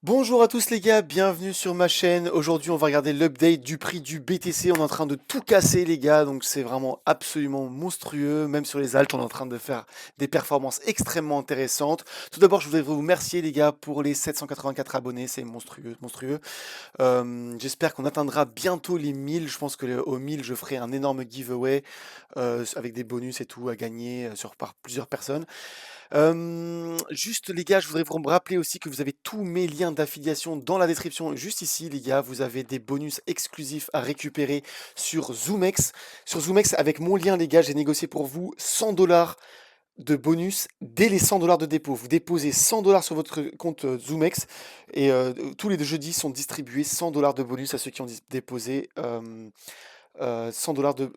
Bonjour à tous les gars, bienvenue sur ma chaîne. Aujourd'hui, on va regarder l'update du prix du BTC. On est en train de tout casser les gars, donc c'est vraiment absolument monstrueux. Même sur les alts, on est en train de faire des performances extrêmement intéressantes. Tout d'abord, je voudrais vous remercier les gars pour les 784 abonnés, c'est monstrueux, monstrueux. J'espère qu'on atteindra bientôt les 1000. Je pense que au 1000, je ferai un énorme giveaway avec des bonus et tout à gagner par plusieurs personnes. Juste les gars, je voudrais vous rappeler aussi que vous avez tous mes liens d'affiliation dans la description, juste ici les gars, vous avez des bonus exclusifs à récupérer sur ZoomX. Sur ZoomX, avec mon lien les gars, j'ai négocié pour vous 100 $ de bonus dès les 100 $ de dépôt. Vous déposez 100 $ sur votre compte ZoomX et tous les jeudis sont distribués 100 $ de bonus à ceux qui ont déposé 100 $ de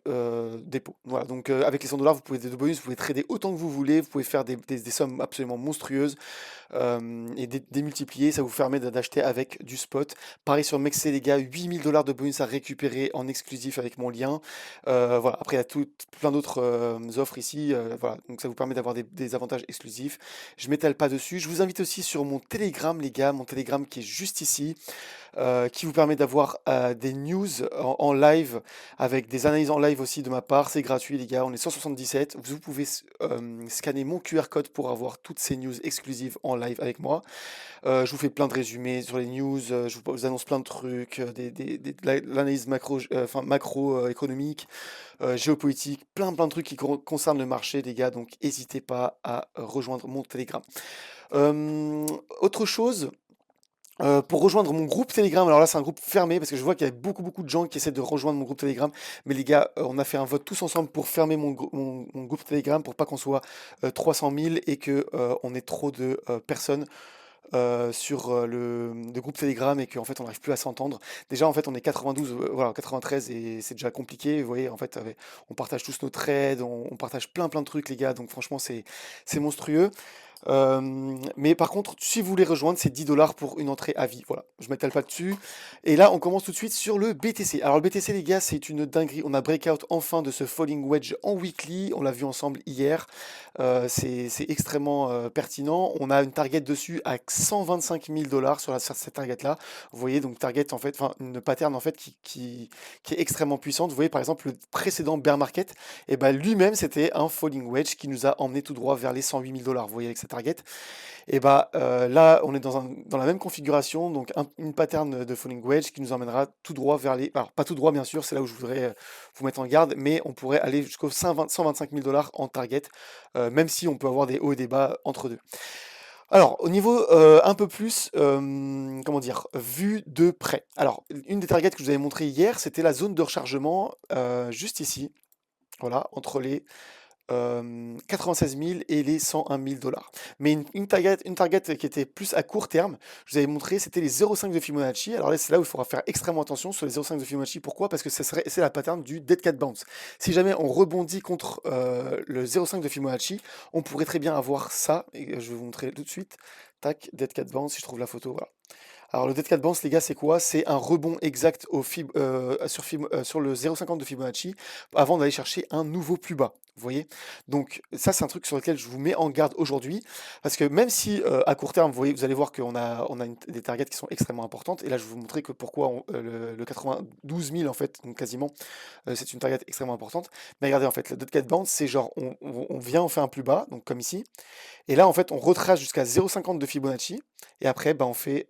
dépôt. Voilà, donc avec les 100 $, vous pouvez de bonus, vous pouvez trader autant que vous voulez, vous pouvez faire des sommes absolument monstrueuses et démultiplier, ça vous permet d'acheter avec du spot. Pareil sur Mexc les gars, 8000 $ de bonus à récupérer en exclusif avec mon lien. Voilà, après il y a plein d'autres offres ici, voilà, donc ça vous permet d'avoir des avantages exclusifs. Je m'étale pas dessus. Je vous invite aussi sur mon Telegram les gars, mon Telegram qui est juste ici qui vous permet d'avoir des news en live avec des analyses en live aussi de ma part. C'est gratuit, les gars. On est 177. Vous pouvez scanner mon QR code pour avoir toutes ces news exclusives en live avec moi. Je vous fais plein de résumés sur les news. Je vous annonce plein de trucs, de l'analyse macroéconomique, géopolitique, plein de trucs qui concernent le marché, les gars. Donc, n'hésitez pas à rejoindre mon Telegram. Autre chose. Pour rejoindre mon groupe Telegram, alors là c'est un groupe fermé parce que je vois qu'il y a beaucoup de gens qui essaient de rejoindre mon groupe Telegram. Mais les gars, on a fait un vote tous ensemble pour fermer mon groupe Telegram pour pas qu'on soit 300 000 et que on ait trop de personnes sur le groupe Telegram et qu'en fait on n'arrive plus à s'entendre. Déjà en fait on est 92, voilà 93 et c'est déjà compliqué. Vous voyez en fait on partage tous nos trades, on partage plein de trucs les gars. Donc franchement c'est monstrueux. Mais par contre, si vous voulez rejoindre, c'est 10 $ pour une entrée à vie. Voilà, je m'étale pas dessus. Et là, on commence tout de suite sur le BTC. Alors, le BTC, les gars, c'est une dinguerie. On a breakout enfin de ce falling wedge en weekly. On l'a vu ensemble hier. C'est extrêmement pertinent. On a une target dessus à 125 000 $ sur cette target-là. Vous voyez, donc target en fait, enfin une pattern en fait qui est extrêmement puissante. Vous voyez, par exemple, le précédent bear market, et ben lui-même, c'était un falling wedge qui nous a emmené tout droit vers les 108 000 $. Vous voyez, avec cette target. Et bah là, on est dans la même configuration, donc une pattern de falling wedge qui nous emmènera tout droit vers les. Alors, pas tout droit, bien sûr, c'est là où je voudrais vous mettre en garde, mais on pourrait aller jusqu'aux 125 000 $ en target, même si on peut avoir des hauts et des bas entre deux. Alors, au niveau un peu plus, comment dire, vu de près. Alors, une des targets que je vous avais montré hier, c'était la zone de rechargement juste ici, voilà, entre les 96 000 et les 101 000 $. Mais une target qui était plus à court terme, je vous avais montré, c'était les 0,5 de Fibonacci. Alors là, c'est là où il faudra faire extrêmement attention sur les 0,5 de Fibonacci. Pourquoi? Parce que c'est la pattern du Dead Cat Bounce. Si jamais on rebondit contre le 0,5 de Fibonacci, on pourrait très bien avoir ça. Et je vais vous montrer tout de suite. Tac, Dead Cat Bounce, si je trouve la photo, voilà. Alors le Dead Cat Bounce, les gars, c'est quoi? C'est un rebond exact sur le 0,50 de Fibonacci avant d'aller chercher un nouveau plus bas. Vous voyez? Donc ça, c'est un truc sur lequel je vous mets en garde aujourd'hui, parce que même si à court terme, vous allez voir qu'on a des targets qui sont extrêmement importantes, et là je vais vous montrer que pourquoi le 92 000 en fait, donc quasiment, c'est une target extrêmement importante. Mais regardez en fait, le Dead Cat Bounce, c'est genre on vient, on fait un plus bas, donc comme ici, et là en fait on retrace jusqu'à 0,50 de Fibonacci, et après bah, on fait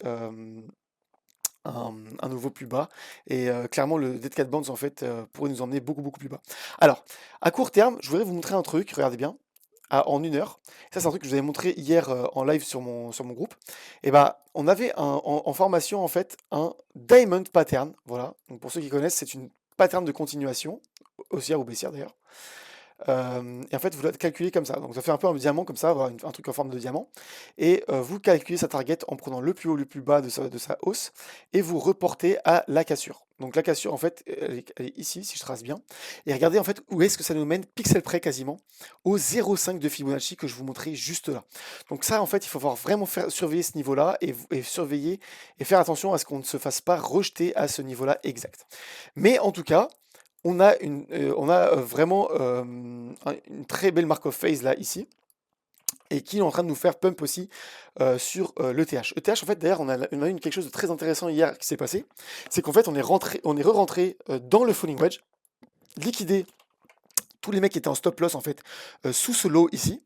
un nouveau plus bas. Et clairement, le Dead Cat Bounce, en fait, pourrait nous emmener beaucoup plus bas. Alors, à court terme, je voudrais vous montrer un truc, regardez bien, en 1 heure. Ça, c'est un truc que je vous avais montré hier en live sur mon groupe. Et bah, on avait en formation, en fait, un Diamond Pattern. Voilà. Donc, pour ceux qui connaissent, c'est une pattern de continuation, haussière ou baissière d'ailleurs. Et en fait, vous le calculez comme ça. Donc ça fait un peu un diamant comme ça, voilà, un truc en forme de diamant. Et vous calculez sa target en prenant le plus haut, le plus bas de sa hausse, et vous reportez à la cassure. Donc la cassure, en fait, elle est ici, si je trace bien. Et regardez en fait où est-ce que ça nous mène, pixel près quasiment, au 0,5 de Fibonacci que je vous montrais juste là. Donc ça, en fait, il faut vraiment surveiller ce niveau-là et surveiller et faire attention à ce qu'on ne se fasse pas rejeter à ce niveau-là exact. Mais en tout cas, on a vraiment une très belle mark of phase là, ici. et qui est en train de nous faire pump aussi sur l'ETH. ETH, en fait, d'ailleurs, on a eu quelque chose de très intéressant hier qui s'est passé. C'est qu'en fait, on est re-rentré dans le falling wedge, liquidé tous les mecs qui étaient en stop loss en fait sous ce lot ici.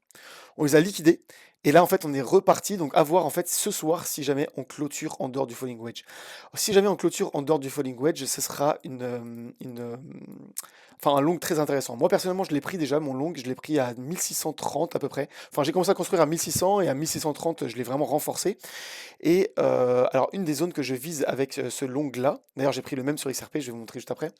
On les a liquidés. Et là, en fait, on est reparti. Donc, à voir en fait ce soir si jamais on clôture en dehors du falling wedge. Si jamais on clôture en dehors du falling wedge, ce sera enfin, un long très intéressant. Moi, personnellement, je l'ai pris déjà, mon long, je l'ai pris à 1630 à peu près. Enfin, j'ai commencé à construire à 1600 et à 1630, je l'ai vraiment renforcé. Et alors, une des zones que je vise avec ce long-là, d'ailleurs, j'ai pris le même sur XRP, je vais vous montrer juste après.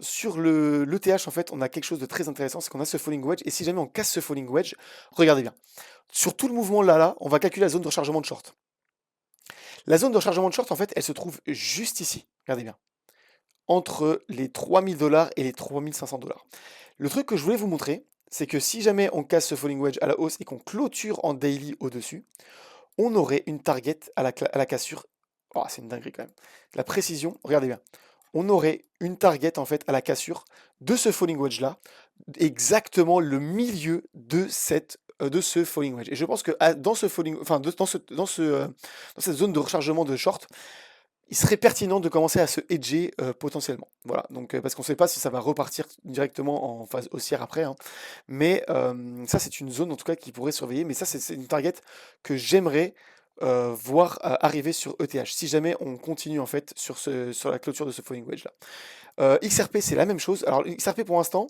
Sur l'ETH, en fait, on a quelque chose de très intéressant, c'est qu'on a ce falling wedge, et si jamais on casse ce falling wedge, regardez bien. Sur tout le mouvement là, on va calculer la zone de rechargement de short. La zone de rechargement de short, en fait, elle se trouve juste ici. Regardez bien. Entre les 3000 $ et les 3500 $. Le truc que je voulais vous montrer, c'est que si jamais on casse ce falling wedge à la hausse et qu'on clôture en daily au-dessus, on aurait une target à la cassure. Oh, c'est une dinguerie quand même. La précision, regardez bien. On aurait une target en fait à la cassure de ce falling wedge là, exactement le milieu de ce falling wedge. Et je pense que dans ce falling, enfin dans cette zone de rechargement de short, il serait pertinent de commencer à se hedger potentiellement. Voilà, donc parce qu'on ne sait pas si ça va repartir directement en phase haussière après, hein. Mais ça, c'est une zone en tout cas qui pourrait surveiller. Mais ça, c'est une target que j'aimerais voir arriver sur ETH. Si jamais on continue en fait sur la clôture de ce falling wedge là. XRP, c'est la même chose. Alors XRP pour l'instant,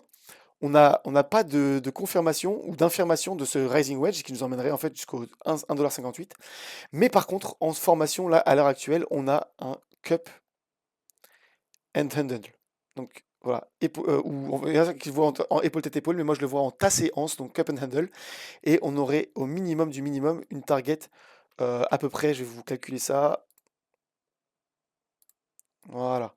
on n'a pas de confirmation ou d'information de ce rising wedge qui nous emmènerait en fait jusqu'au 1,58 $. Mais par contre, en formation, là, à l'heure actuelle, on a un cup and handle. Donc voilà, ou il y en a qui le voient en épaule tête épaule, mais moi je le vois en tasse et anse, donc cup and handle. Et on aurait au minimum du minimum une target à peu près, je vais vous calculer ça. Voilà.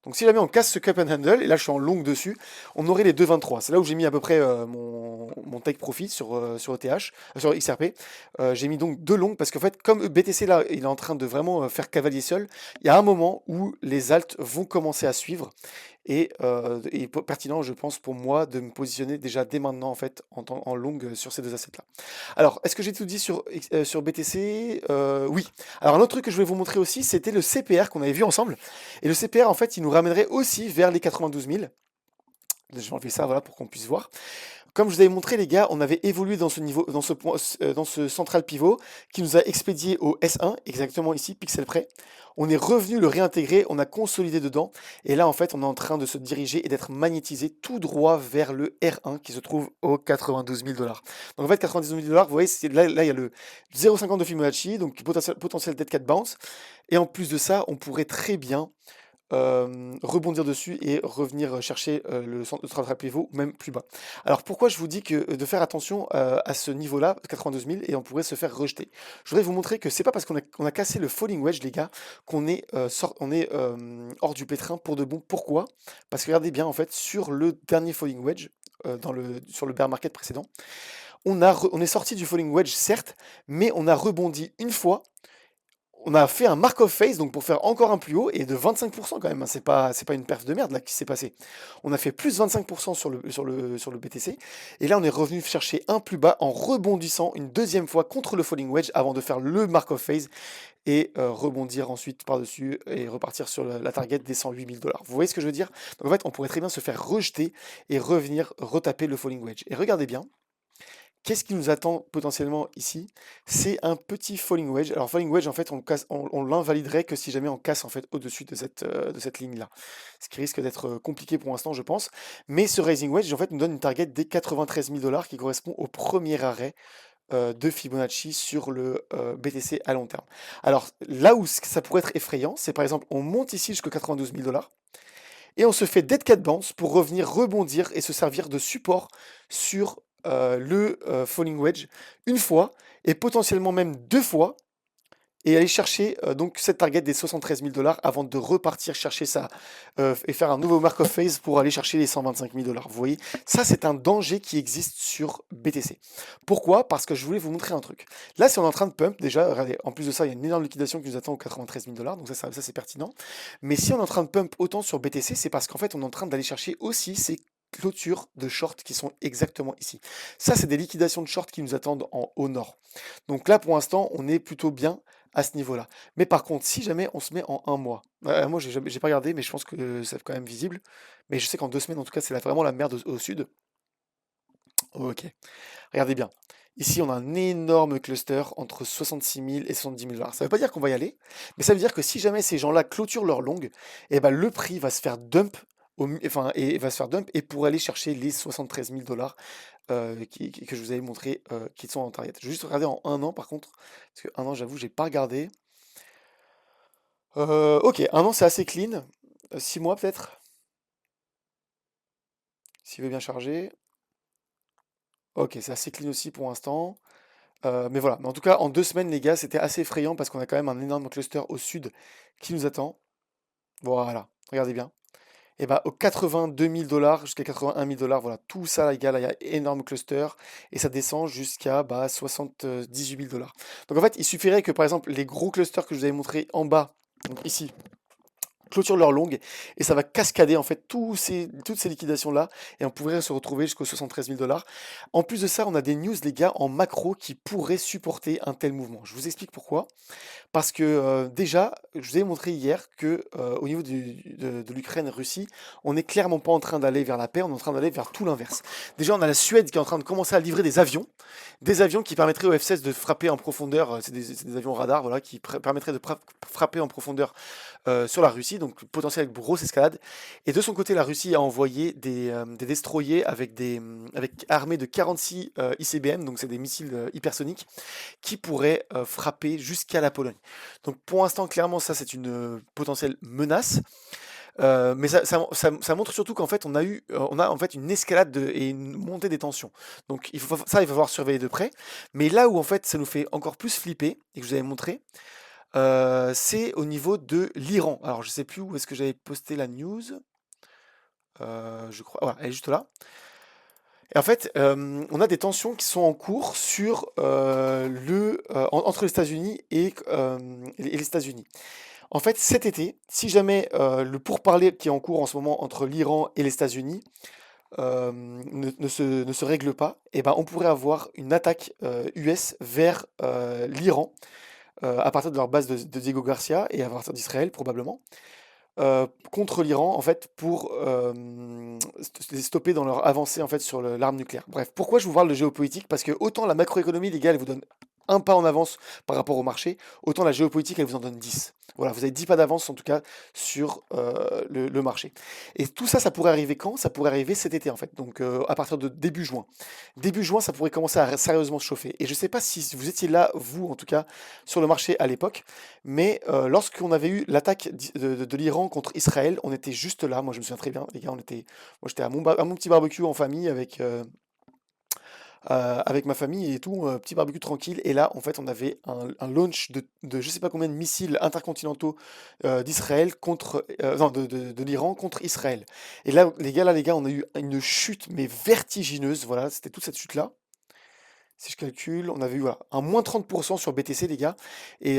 Donc si jamais on casse ce cup and handle, et là je suis en long dessus, on aurait les 2,23. C'est là où j'ai mis à peu près mon take profit sur ETH, sur XRP. J'ai mis donc deux longs parce qu'en fait, comme BTC là, il est en train de vraiment faire cavalier seul, il y a un moment où les alts vont commencer à suivre. Et pertinent, je pense, pour moi, de me positionner déjà dès maintenant en fait en long sur ces deux assets-là. Alors, est-ce que j'ai tout dit sur BTC? Oui. Alors, un autre truc que je voulais vous montrer aussi, c'était le CPR qu'on avait vu ensemble. Et le CPR, en fait, il nous ramènerait aussi vers les 92 000. Je vais enlever ça, voilà, pour qu'on puisse voir. Comme je vous avais montré, les gars, on avait évolué dans ce niveau, dans ce central pivot qui nous a expédié au S1, exactement ici, pixel près. On est revenu le réintégrer, on a consolidé dedans. Et là, en fait, on est en train de se diriger et d'être magnétisé tout droit vers le R1 qui se trouve aux 92 000 $. Donc en fait, 92 000 $, vous voyez, là, il y a le 0,50 de Fibonacci, donc potentiel dead cat bounce. Et en plus de ça, on pourrait très bien rebondir dessus et revenir chercher le central pivot, même plus bas. Alors pourquoi je vous dis que de faire attention à ce niveau-là, 92 000, et on pourrait se faire rejeter. Je voudrais vous montrer que c'est pas parce qu'on a cassé le falling wedge, les gars, qu'on est, hors du pétrin pour de bon. Pourquoi? Parce que regardez bien, en fait, sur le dernier falling wedge, sur le bear market précédent, on est sorti du falling wedge, certes, mais on a rebondi une fois. On a fait un mark of phase, donc pour faire encore un plus haut, et de 25% quand même, hein. C'est pas une perf de merde là qui s'est passé. On a fait plus 25% sur le BTC, et là on est revenu chercher un plus bas en rebondissant une deuxième fois contre le falling wedge avant de faire le mark of phase et rebondir ensuite par-dessus et repartir sur la target des 108 000 $. Vous voyez ce que je veux dire? Donc en fait, on pourrait très bien se faire rejeter et revenir retaper le falling wedge. Et regardez bien. Qu'est-ce qui nous attend potentiellement ici? C'est un petit falling wedge. Alors falling wedge, en fait, on l'invaliderait que si jamais on casse en fait au-dessus de cette ligne-là. Ce qui risque d'être compliqué pour l'instant, je pense. Mais ce rising wedge, en fait, nous donne une target des 93 000 $ qui correspond au premier arrêt de Fibonacci sur le BTC à long terme. Alors là où ça pourrait être effrayant, c'est par exemple, on monte ici jusqu'à 92 000 $ et on se fait dead cat bounce pour revenir rebondir et se servir de support sur le falling wedge une fois et potentiellement même deux fois et aller chercher donc cette target des 73 000 $ avant de repartir chercher ça et faire un nouveau mark of phase pour aller chercher les 125 000 $. Vous voyez, ça c'est un danger qui existe sur BTC. Pourquoi? Parce que je voulais vous montrer un truc. Là, si on est en train de pump, déjà, regardez, en plus de ça, il y a une énorme liquidation qui nous attend aux 93 000 $, donc ça c'est pertinent. Mais si on est en train de pump autant sur BTC, c'est parce qu'en fait, on est en train d'aller chercher aussi ces clôtures de short qui sont exactement ici. Ça, c'est des liquidations de short qui nous attendent en haut nord. Donc là, pour l'instant, on est plutôt bien à ce niveau-là. Mais par contre, si jamais on se met en un mois, moi, j'ai pas regardé, mais je pense que c'est quand même visible. Mais je sais qu'en 2 semaines, en tout cas, c'est vraiment la merde au sud. Ok. Regardez bien. Ici, on a un énorme cluster entre 66 000 et 70 000 dollars. Ça ne veut pas dire qu'on va y aller, mais ça veut dire que si jamais ces gens-là clôturent leur longue, eh ben, le prix va se faire dump, enfin, et va se faire dump et pour aller chercher les 73 000 dollars que je vous avais montré qui sont en target. Je vais juste regarder en un an par contre, parce que un an, j'avoue, j'ai pas regardé. Ok, un an, c'est assez clean. 6 mois peut-être, s'il veut bien charger. Ok, c'est assez clean aussi pour l'instant. Mais voilà, mais en tout cas, en 2 semaines, les gars, c'était assez effrayant parce qu'on a quand même un énorme cluster au sud qui nous attend. Voilà, regardez bien. Et bah, aux 82 000 dollars jusqu'à 81 000 dollars, voilà, tout ça, les gars, là, il y a énorme cluster et ça descend jusqu'à 78 000 dollars. Donc en fait, il suffirait que par exemple, les gros clusters que je vous avais montrés en bas, donc ici, clôture leur longue et ça va cascader en fait toutes ces liquidations-là et on pourrait se retrouver jusqu'aux 73 000 dollars. En plus de ça, on a des news, les gars, en macro qui pourraient supporter un tel mouvement. Je vous explique pourquoi. Parce que déjà, je vous ai montré hier que au niveau de l'Ukraine-Russie, on n'est clairement pas en train d'aller vers la paix, on est en train d'aller vers tout l'inverse. Déjà, on a la Suède qui est en train de commencer à livrer des avions qui permettraient au F-16 de frapper en profondeur, c'est des avions radars, voilà, qui permettraient de frapper en profondeur sur la Russie, donc potentiel avec grosse escalade. Et de son côté, la Russie a envoyé des destroyers avec armés de 46 ICBM, donc c'est des missiles hypersoniques, qui pourraient frapper jusqu'à la Pologne. Donc pour l'instant, clairement, ça c'est une potentielle menace. Mais ça montre surtout qu'en fait, on a en fait une escalade et une montée des tensions. Donc il va falloir surveiller de près. Mais là où en fait ça nous fait encore plus flipper, et que je vous avais montré, c'est au niveau de l'Iran. Alors je sais plus où est-ce que j'avais posté la news. Je crois, voilà, elle est juste là. Et en fait, on a des tensions qui sont en cours entre les États-Unis et les États-Unis. En fait, cet été, si jamais le pourparler qui est en cours en ce moment entre l'Iran et les États-Unis ne se règle pas, eh ben, on pourrait avoir une attaque US vers l'Iran à partir de leur base de Diego Garcia et à partir d'Israël probablement contre l'Iran en fait pour les stopper dans leur avancée en fait sur l'arme nucléaire. Bref, pourquoi je vous parle de géopolitique? Parce que autant la macroéconomie, les gars, elle vous donne un pas en avance par rapport au marché, autant la géopolitique, elle vous en donne 10. Voilà, vous avez 10 pas d'avance en tout cas sur le marché. Et tout ça, ça pourrait arriver quand? Ça pourrait arriver cet été en fait, donc à partir de début juin. Début juin, ça pourrait commencer à sérieusement se chauffer. Et je ne sais pas si vous étiez là, vous en tout cas, sur le marché à l'époque, mais lorsqu'on avait eu l'attaque de l'Iran contre Israël, on était juste là. Moi, je me souviens très bien, les gars. Moi, j'étais à mon petit barbecue en famille avec ma famille et tout, petit barbecue tranquille. Et là, en fait, on avait un launch de je sais pas combien de missiles intercontinentaux d'Israël contre, non, de l'Iran contre Israël. Et là, les gars, on a eu une chute mais vertigineuse. Voilà, c'était toute cette chute-là. Si je calcule, on avait eu voilà, un moins 30% sur BTC, les gars. Et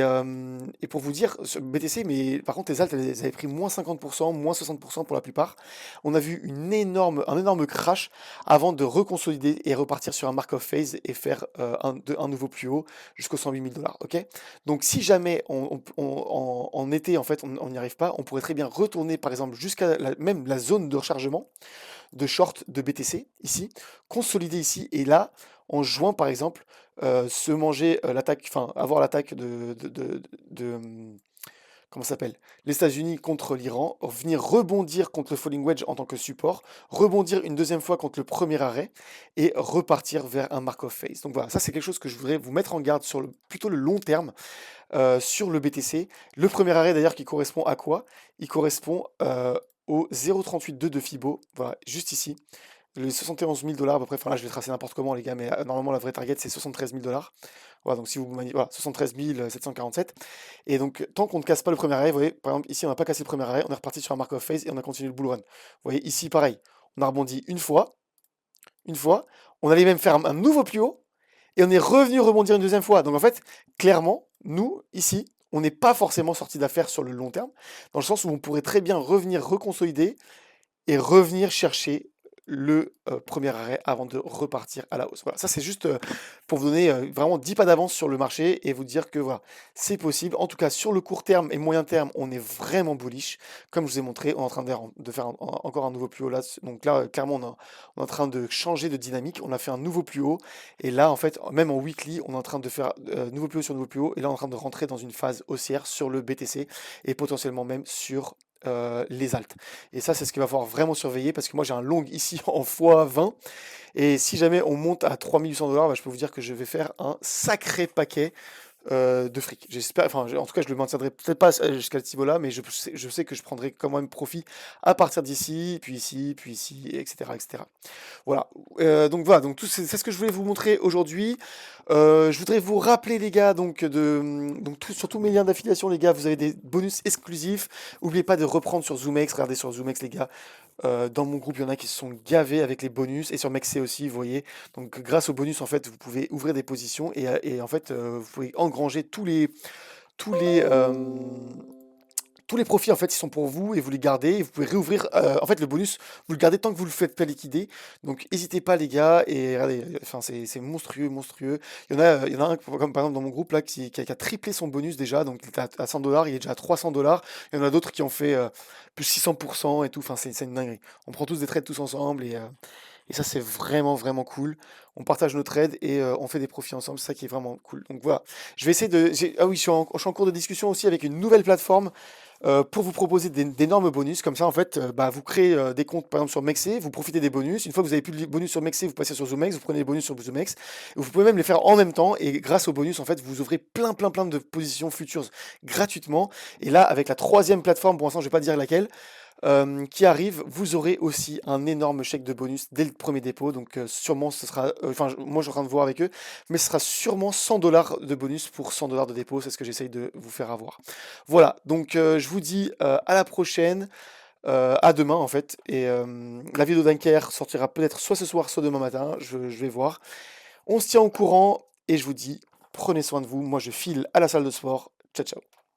pour vous dire, sur BTC, mais par contre, les alts, elles avaient pris moins 50%, moins 60% pour la plupart. On a vu un énorme crash avant de reconsolider et repartir sur un mark-off phase et faire un nouveau plus haut jusqu'aux 108 000 dollars. Ok. Donc, si jamais en été, en fait, on n'y arrive pas, on pourrait très bien retourner, par exemple, jusqu'à même la zone de rechargement de short de BTC ici, consolider ici et là, en juin par exemple, se manger l'attaque, enfin avoir l'attaque comment ça s'appelle? Les États-Unis contre l'Iran, venir rebondir contre le falling wedge en tant que support, rebondir une deuxième fois contre le premier arrêt et repartir vers un mark-off phase. Donc voilà, ça c'est quelque chose que je voudrais vous mettre en garde sur plutôt le long terme sur le BTC. Le premier arrêt d'ailleurs qui correspond à quoi? Il correspond au 0,382 de Fibo, voilà, juste ici. Les 71 000 dollars à peu près, enfin là je vais tracer n'importe comment les gars, mais normalement la vraie target c'est 73 000 dollars. Voilà, donc si vous voilà, 73 747. Et donc tant qu'on ne casse pas le premier arrêt, vous voyez, par exemple ici on n'a pas cassé le premier arrêt, on est reparti sur un mark-off phase et on a continué le bull run. Vous voyez, ici pareil, on a rebondi une fois, on allait même faire un nouveau plus haut, et on est revenu rebondir une deuxième fois. Donc en fait, clairement, nous, ici, on n'est pas forcément sorti d'affaires sur le long terme, dans le sens où on pourrait très bien revenir reconsolider et revenir chercher le premier arrêt avant de repartir à la hausse. Voilà, ça c'est juste pour vous donner vraiment 10 pas d'avance sur le marché et vous dire que voilà, c'est possible. En tout cas, sur le court terme et moyen terme, on est vraiment bullish. Comme je vous ai montré, on est en train de faire encore un nouveau plus haut là. Donc là, clairement, on est en train de changer de dynamique. On a fait un nouveau plus haut. Et là, en fait, même en weekly, on est en train de faire nouveau plus haut sur nouveau plus haut. Et là, on est en train de rentrer dans une phase haussière sur le BTC et potentiellement même sur les alts. Et ça, c'est ce qu'il va falloir vraiment surveiller parce que moi, j'ai un long ici en x20. Et si jamais on monte à 3 800 $, bah, je peux vous dire que je vais faire un sacré paquet de fric. J'espère, enfin, en tout cas, je le maintiendrai peut-être pas jusqu'à ce niveau-là, mais je sais que je prendrai quand même profit à partir d'ici, puis ici, etc., etc. Voilà. Donc voilà, donc c'est ce que je voulais vous montrer aujourd'hui. Je voudrais vous rappeler les gars, sur tous mes liens d'affiliation, les gars, vous avez des bonus exclusifs. N'oubliez pas de reprendre sur ZoomX, regardez sur ZoomX les gars. Dans mon groupe, il y en a qui se sont gavés avec les bonus et sur Mexc aussi, vous voyez. Donc grâce aux bonus, en fait, vous pouvez ouvrir des positions et en fait, vous pouvez engranger tous les, euh, tous les profits en fait ils sont pour vous et vous les gardez et vous pouvez réouvrir en fait le bonus vous le gardez tant que vous le faites pas liquider donc n'hésitez pas les gars et regardez enfin c'est monstrueux il y en a un comme par exemple dans mon groupe là qui a triplé son bonus déjà donc il était à 100 $, il est déjà à 300 $. Il y en a d'autres qui ont fait plus 600% et tout, enfin c'est une dinguerie. On prend tous des trades tous ensemble et ça c'est vraiment cool. On partage nos trades et on fait des profits ensemble, c'est ça qui est vraiment cool. Donc voilà, je vais essayer ah oui, je suis en cours de discussion aussi avec une nouvelle plateforme pour vous proposer d'énormes bonus. Comme ça, en fait, bah, vous créez des comptes, par exemple, sur Mexc, vous profitez des bonus. Une fois que vous avez plus de bonus sur Mexc, vous passez sur ZoomX, vous prenez les bonus sur ZoomX. Vous pouvez même les faire en même temps. Et grâce aux bonus, en fait, vous ouvrez plein de positions futures gratuitement. Et là, avec la troisième plateforme, pour l'instant, je vais pas dire laquelle, qui arrive, vous aurez aussi un énorme chèque de bonus dès le premier dépôt. Donc sûrement ce sera, enfin moi je suis en train de voir avec eux, mais ce sera sûrement 100 $ de bonus pour 100 $ de dépôt. C'est ce que j'essaye de vous faire avoir. Voilà, donc je vous dis à la prochaine, à demain en fait. Et la vidéo d'Anker sortira peut-être soit ce soir, soit demain matin. Je vais voir. On se tient au courant et je vous dis, prenez soin de vous. Moi je file à la salle de sport. Ciao ciao.